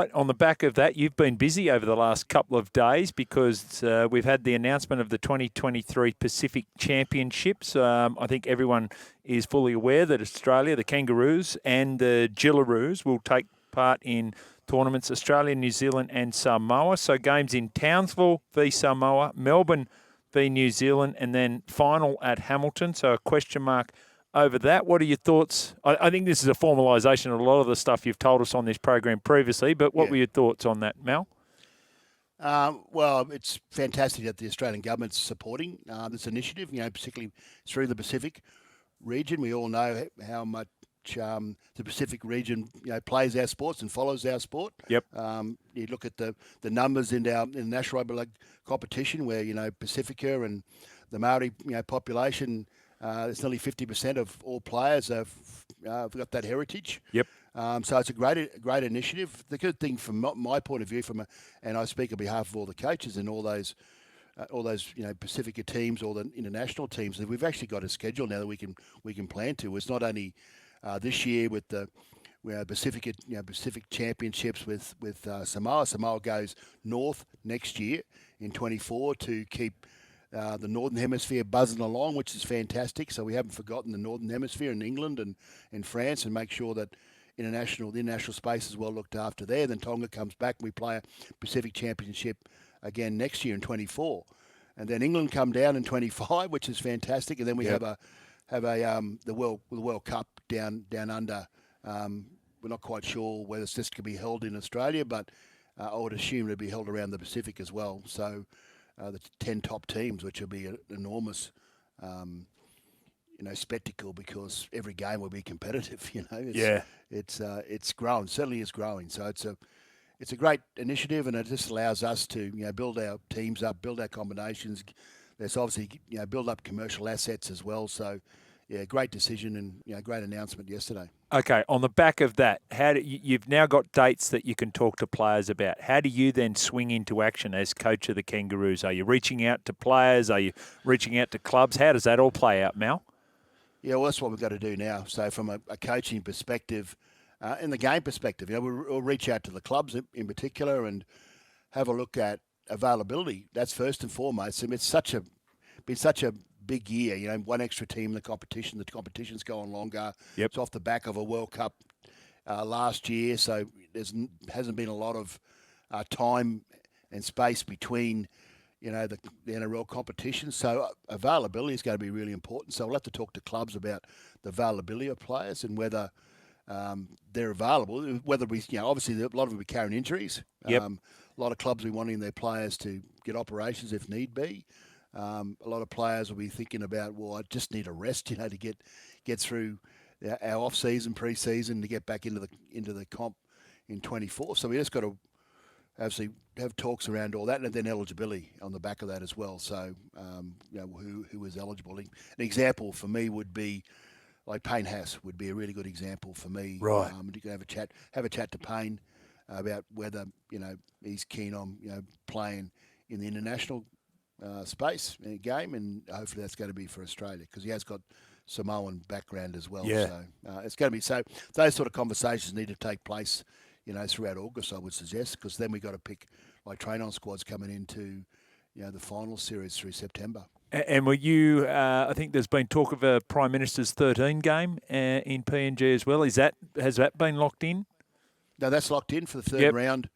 right, on the back of that, you've been busy over the last couple of days because we've had the announcement of the 2023 Pacific Championships. I think everyone is fully aware that Australia, the Kangaroos and the Gillaroos will take part in tournaments Australia, New Zealand and Samoa. So games in Townsville v Samoa, Melbourne v New Zealand, and then final at Hamilton. So a question mark over that. What are your thoughts? I think this is a formalisation of a lot of the stuff you've told us on this program previously, but what were your thoughts on that, Mal? Well, it's fantastic that the Australian government's supporting this initiative, particularly through the Pacific region. We all know how much the Pacific region plays our sports and follows our sport. Yep. You look at the numbers in the national rugby league competition where, Pacifica and the Maori population, it's nearly 50% of all players have got that heritage. Yep. So it's a great initiative. The good thing from my point of view, and I speak on behalf of all the coaches and all those Pacifica teams, all the international teams, that we've actually got a schedule now that we can plan to. It's not only this year with the Pacific Championships with Samoa. Samoa goes north next year in 24 to keep the Northern Hemisphere buzzing along, which is fantastic. So we haven't forgotten the Northern Hemisphere in England and in France, and make sure that the international space is well looked after there. Then Tonga comes back and we play a Pacific Championship again next year in 24. And then England come down in 25, which is fantastic. And then we have the World Cup down under. We're not quite sure whether it's just going to be held in Australia, but I would assume it'll be held around the Pacific as well. So the 10 top teams, which will be an enormous, spectacle, because every game will be competitive. It's growing. Certainly is growing. So it's a great initiative, and it just allows us to build our teams up, build our combinations. There's obviously build up commercial assets as well. So great decision and great announcement yesterday. Okay, on the back of that, you've now got dates that you can talk to players about. How do you then swing into action as coach of the Kangaroos? Are you reaching out to players? Are you reaching out to clubs? How does that all play out, Mal? Yeah, well, that's what we've got to do now. So from a coaching perspective, and the game perspective, we'll reach out to the clubs in particular and have a look at availability. That's first and foremost. I mean, it's been such a big year. One extra team in the competition. The competition's going longer. Yep. It's off the back of a World Cup last year, so hasn't been a lot of time and space between the NRL competition. So availability is going to be really important. So we'll have to talk to clubs about the availability of players and whether they're available. Whether we, obviously a lot of them will be carrying injuries. Yep. A lot of clubs will be wanting their players to get operations if need be. A lot of players will be thinking about, I just need a rest, to get through our off-season, pre-season, to get back into the comp in 24. So we just got to obviously have talks around all that, and then eligibility on the back of that as well. So who is eligible? An example for me would be like Payne Haas would be a really good example for me. Right. You can have a chat to Payne about whether he's keen on playing in the international space in a game, and hopefully that's going to be for Australia because he has got Samoan background as well. Yeah. So it's going to be those sort of conversations need to take place, throughout August, I would suggest, because then we got to pick like train-on squads coming into the final series through September. And were you? I think there's been talk of a Prime Minister's 13 game in PNG as well. Has that been locked in? No, that's locked in for the third round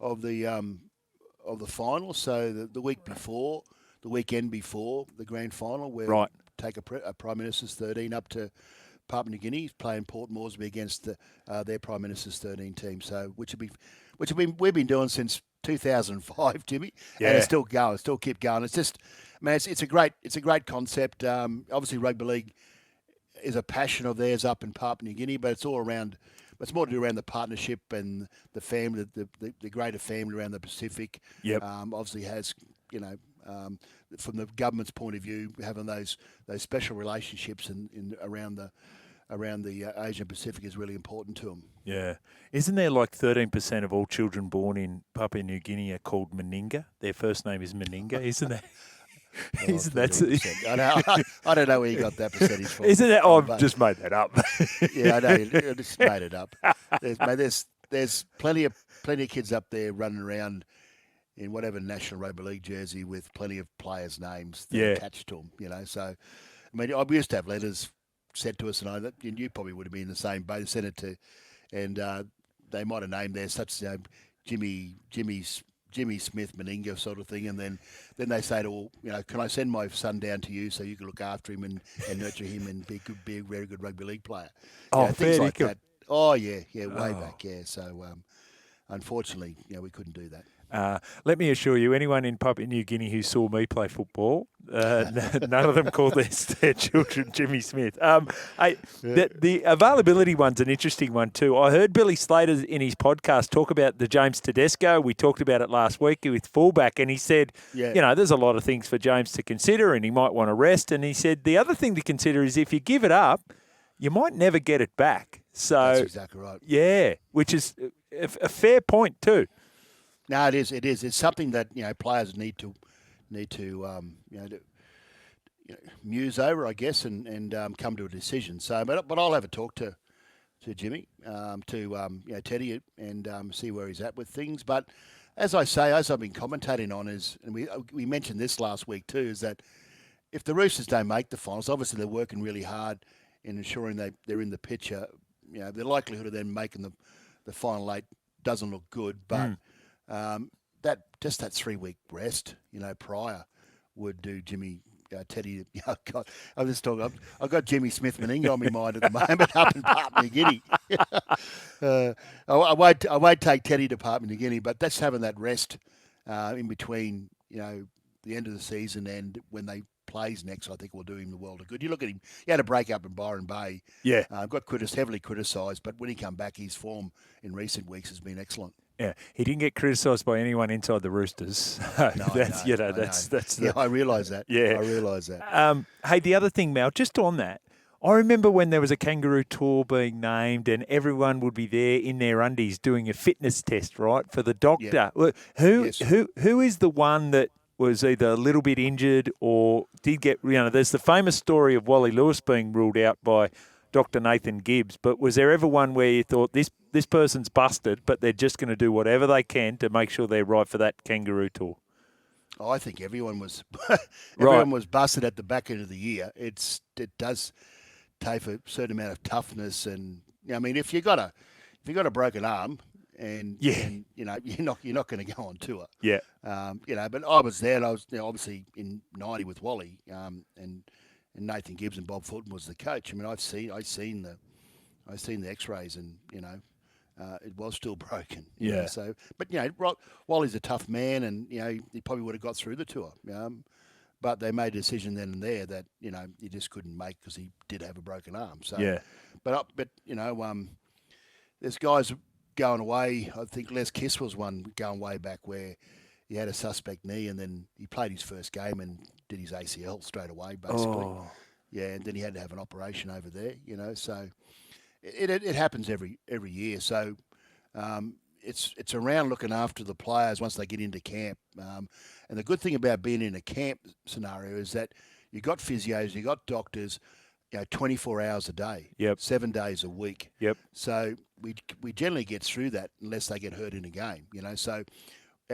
of the final. So the weekend before the grand final, we'll take a Prime Minister's 13 up to Papua New Guinea, playing Port Moresby against their Prime Minister's 13 team. So which we've been doing since 2005, Jimmy, and it's still going, still keep going. It's just, man, it's a great concept. Obviously, rugby league is a passion of theirs up in Papua New Guinea, but it's all around. It's more to do around the partnership and the family, the greater family around the Pacific. Yep. Obviously has, from the government's point of view, having those special relationships around the Asian Pacific is really important to them. Yeah. Isn't there like 13% of all children born in Papua New Guinea are called Meninga? Their first name is Meninga, isn't that? I don't know where you got that percentage from. Isn't that? I've just made that up. Yeah, I know. You just made it up. There's there's plenty of kids up there running around in whatever National Rugby League jersey with plenty of players' names that are attached to them. So, I mean, we used to have letters sent to us, and you probably would have been in the same boat. Sent it to, and they might have named there such Jimmy Smith Meninga sort of thing, and then they say to can I send my son down to you so you can look after him and nurture him and be a very good rugby league player. Things like that. Oh yeah, way back, yeah. So unfortunately, we couldn't do that. Let me assure you, anyone in Papua New Guinea who saw me play football, none of them called their children Jimmy Smith. The availability one's an interesting one too. I heard Billy Slater in his podcast talk about the James Tedesco. We talked about it last week with Fullback, and he said, there's a lot of things for James to consider, and he might want to rest. And he said the other thing to consider is if you give it up, you might never get it back. So that's exactly right. Yeah, which is a fair point too. No, it is. It's something that players need to muse over, I guess, and come to a decision. So, but I'll have a talk to Jimmy, to Teddy, and see where he's at with things. But as I say, as I've been commentating on, and we mentioned this last week too, is that if the Roosters don't make the finals, obviously they're working really hard in ensuring they're in the picture. The likelihood of them making the final eight doesn't look good, but. That 3-week rest, prior would do Jimmy, Teddy. Oh God, I've got Jimmy Smith Meninga on my mind at the moment up in Papua New Guinea. I won't take Teddy to Papua New Guinea, but that's having that rest in between, the end of the season and when they plays next. I think will do him the world of good. You look at him; he had a break up in Byron Bay. Yeah, got heavily criticised, but when he come back, his form in recent weeks has been excellent. Yeah, he didn't get criticised by anyone inside the Roosters. That's I realise that. Yeah, I realise that. Hey, the other thing, Mel, just on that, I remember when there was a kangaroo tour being named, and everyone would be there in their undies doing a fitness test, right, for the doctor. Yeah. Who is the one that was either a little bit injured or did get? There's the famous story of Wally Lewis being ruled out by Dr. Nathan Gibbs, but was there ever one where you thought this person's busted, but they're just going to do whatever they can to make sure they're right for that kangaroo tour? Oh, I think everyone was everyone was busted at the back end of the year. It does take a certain amount of toughness, and if you got a broken arm, and you're not going to go on tour. Yeah. But I was there, and I was obviously in '90 with Wally, and Nathan Gibbs and Bob Fulton was the coach. I've seen the X-rays, and it was still broken. Yeah. So, but Wally's a tough man, and he probably would have got through the tour. But they made a decision then and there that he just couldn't make because he did have a broken arm. So yeah. But there's guys going away. I think Les Kiss was one going way back where he had a suspect knee, and then he played his first game and did his ACL straight away, basically. Oh. Yeah, and then he had to have an operation over there, So it happens every year. So it's around looking after the players once they get into camp. And the good thing about being in a camp scenario is that you got physios, you got doctors, 24 hours a day, 7 days a week. Yep. So we generally get through that unless they get hurt in a game, So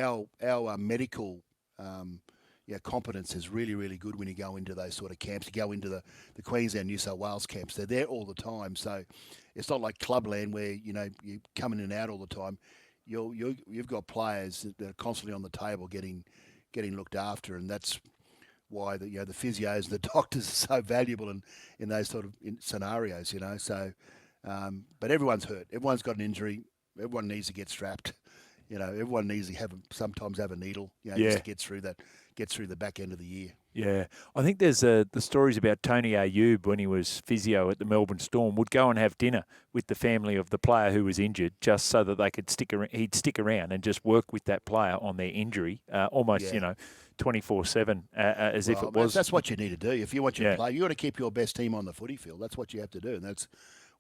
our medical competence is really, really good when you go into those sort of camps. You go into the Queensland, New South Wales camps. They're there all the time. So it's not like clubland where, you're coming in and out all the time. You've got players that are constantly on the table getting looked after, and that's why the physios and the doctors are so valuable in those sort of scenarios, So, but everyone's hurt. Everyone's got an injury. Everyone needs to get strapped. Everyone needs to sometimes have a needle, just to get through the back end of the year. Yeah. I think there's the stories about Tony Ayub when he was physio at the Melbourne Storm would go and have dinner with the family of the player who was injured just so that they could he'd stick around and just work with that player on their injury, almost, 24/7 as if it was. That's what you need to do. If you want your play, you got to keep your best team on the footy field. That's what you have to do, and that's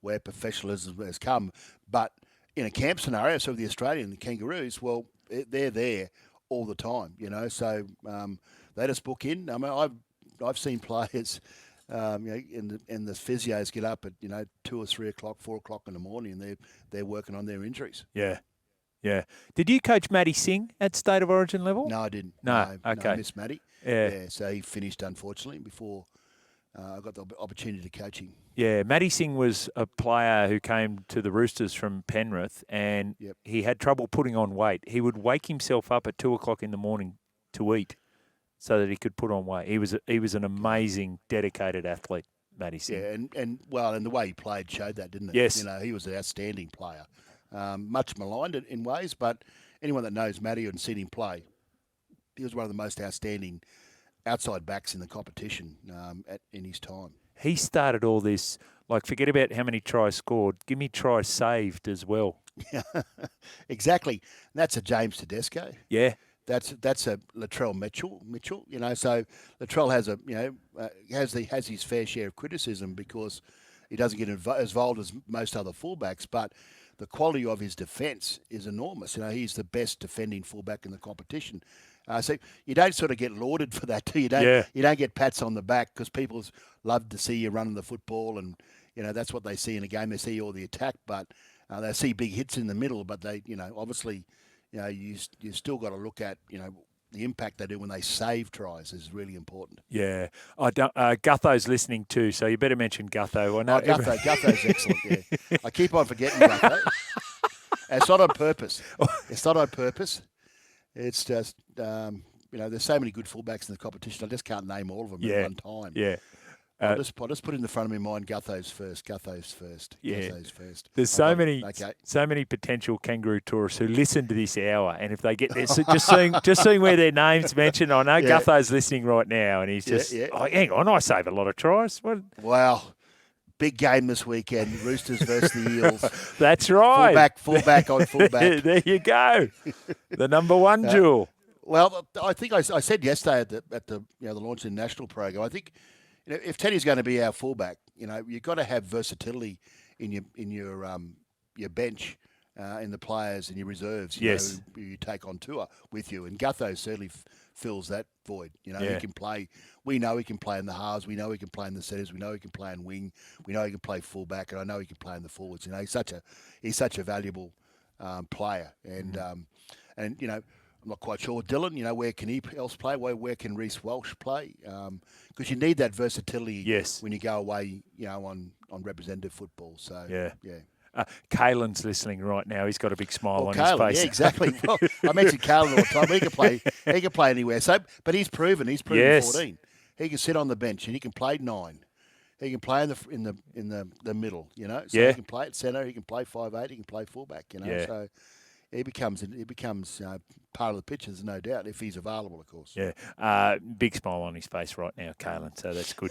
where professionalism has come. But in a camp scenario, so the Australian, the Kangaroos, well, they're there all the time, So they just book in. I've seen players And the physios get up at 2 or 3 o'clock, 4 o'clock in the morning, and they're working on their injuries. Yeah. Yeah. Did you coach Matty Singh at State of Origin level? No, I didn't. No. No, Okay. I miss Matty. Yeah. So he finished, unfortunately, before I got the opportunity to coach him. Yeah, Matty Singh was a player who came to the Roosters from Penrith, and he had trouble putting on weight. He would wake himself up at 2 o'clock in the morning to eat so that he could put on weight. He was an amazing, dedicated athlete, Matty Singh. Yeah, and the way he played showed that, didn't it? Yes. He was an outstanding player. Much maligned in ways, but anyone that knows Matty and seen him play, he was one of the most outstanding outside backs in the competition in his time. He started all this, forget about how many tries scored. Give me tries saved as well. Exactly. And that's a James Tedesco. Yeah. That's a Latrell Mitchell. So Latrell has his fair share of criticism because he doesn't get as involved as most other fullbacks, but the quality of his defence is enormous. He's the best defending fullback in the competition. So you don't sort of get lauded for that, do you? You don't get pats on the back because people love to see you running the football, and that's what they see in a game. They see all the attack, but they see big hits in the middle. But they, obviously, you still got to look at the impact they do when they save tries is really important. Yeah, Gutho's listening too, so you better mention Gutho. I know Gutho's excellent. Yeah, I keep on forgetting Gutho. It's not on purpose. It's not on purpose. It's just, there's so many good fullbacks in the competition. I just can't name all of them at one time. Yeah. I'll just put in the front of my mind, Gutho's first. Yeah. Gutho's first. There's so many potential kangaroo tourists who listen to this hour, and if they get there, just seeing where their name's mentioned, I know Gutho's listening right now, and he's just, hang on, I save a lot of tries. What? Wow. Big game this weekend, Roosters versus the Eels. That's right. Fullback on fullback. There you go. The number one duel. Well, I think I said yesterday at the launch of the national program, I think if Teddy's going to be our fullback, you've got to have versatility in your bench, in the players and your reserves. Who you take on tour with you, and Gutho certainly fills that void. He can play. We know he can play in the halves. We know he can play in the centres. We know he can play in wing. We know he can play fullback, and I know he can play in the forwards. He's such a valuable player, and I'm not quite sure Dylan. Where can he else play? Where can Reece Walsh play? Because you need that versatility when you go away, on representative football. So yeah. Kalen's listening right now. He's got a big smile on his face. Yeah, exactly. Well, I mentioned Kalen all the time. He can play anywhere. So, but he's proven 14. He can sit on the bench and he can play 9. He can play in the middle. So he can play at centre. He can play 5'8". He can play fullback. So he becomes part of the pitch, there's no doubt, if he's available, of course. Yeah, big smile on his face right now, Kalen, so that's good.